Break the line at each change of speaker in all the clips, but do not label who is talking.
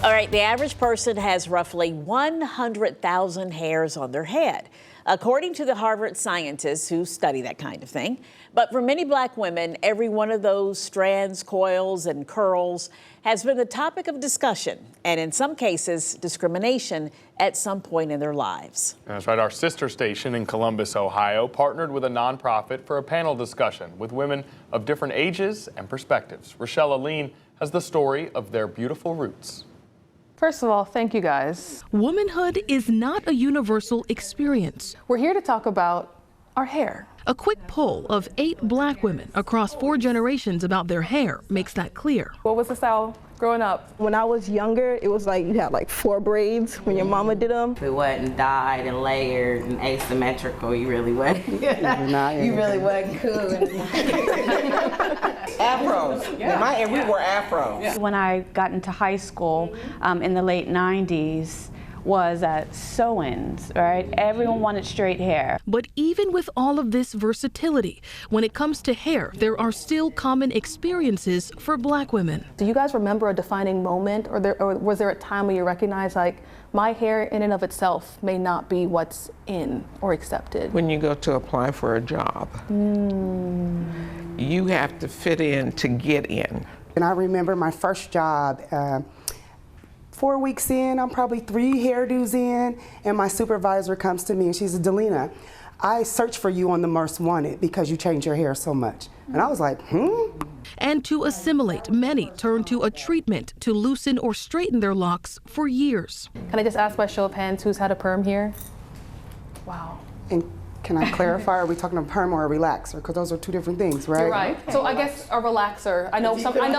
All right, the average person has roughly 100,000 hairs on their head, according to the Harvard scientists who study that kind of thing. But for many Black women, every one of those strands, coils, and curls has been the topic of discussion, and in some cases, discrimination at some point in their lives.
That's right. Our sister station in Columbus, Ohio, partnered with a nonprofit for a panel discussion with women of different ages and perspectives. Rochelle Aline has the story of their beautiful roots.
First of all, thank you guys.
Womanhood is not a universal experience.
We're here to talk about our hair.
A quick poll of 8 Black women across 4 generations about their hair makes that clear.
What was the style growing up?
When I was younger, it was like you had like 4 braids when your mama did them.
If it wasn't dyed and layered and asymmetrical, you really wasn't. You really wasn't cool.
Afros. Yeah. We wore afros.
When I got into high school in the late 90s, was at sew-ins, right? Everyone wanted straight hair.
But even with all of this versatility, when it comes to hair, there are still common experiences for Black women.
Do you guys remember a defining moment, or was there a time where you recognized, like, my hair in and of itself may not be what's in or accepted?
When you go to apply for a job, you have to fit in to get in.
And I remember my first job, 4 weeks in, I'm probably 3 hairdos in, and my supervisor comes to me and she says, Delina, I searched for you on the Most Wanted because you changed your hair so much. And I was like,
And to assimilate, many turn to a treatment to loosen or straighten their locks for years.
Can I just ask by show of hands who's had a perm here? Wow.
And can I clarify, are we talking a perm or a relaxer? Because those are 2 different things, right?
You're right. So I guess a relaxer. I know sometimes we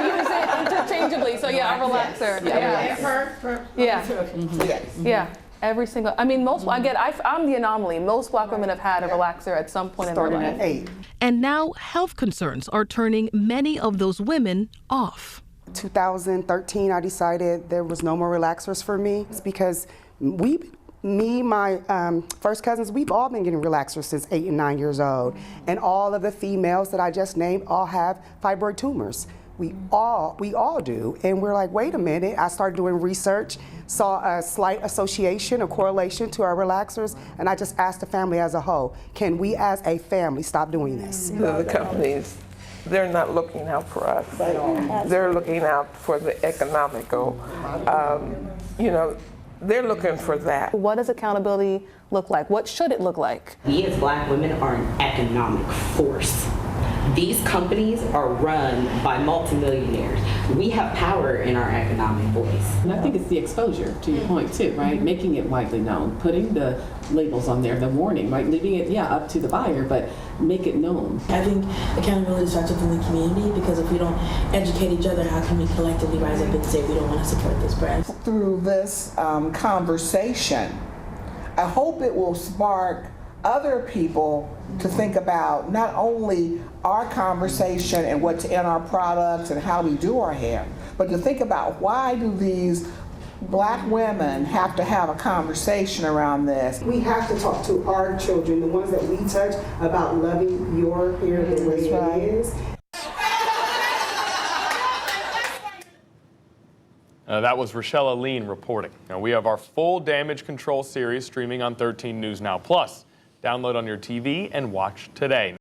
use it interchangeably. So yeah, a relaxer. Yeah. Every single. I mean, most. I'm the anomaly. Most Black women have had a relaxer at some point in their life.
Starting at 8.
And now health concerns are turning many of those women off.
2013, I decided there was no more relaxers for me. It's because my first cousins, we've all been getting relaxers since 8 and 9 years old. And all of the females that I just named all have fibroid tumors. We all do. And we're like, wait a minute. I started doing research, saw a slight association, a correlation to our relaxers, and I just asked the family as a whole, can we as a family stop doing this?
The companies, they're not looking out for us. They're looking out for the economical, they're looking for that.
What does accountability look like? What should it look like?
We as Black women are an economic force. These companies are run by multimillionaires. We have power in our economic voice.
And I think it's the exposure, to your point too, right? Making it widely known, putting the labels on there, the warning, right? Leaving it, up to the buyer, but make it known.
I think accountability starts within the community, because if we don't educate each other, how can we collectively rise up and say we don't want to support this brand?
Through this conversation, I hope it will spark other people to think about not only our conversation and what's in our products and how we do our hair, but to think about why do these Black women have to have a conversation around this.
We have to talk to our children, the ones that we touch, about loving your hair the way it is.
That was Rochelle Aline reporting. Now, we have our full damage control series streaming on 13 News Now Plus. Download on your TV and watch today.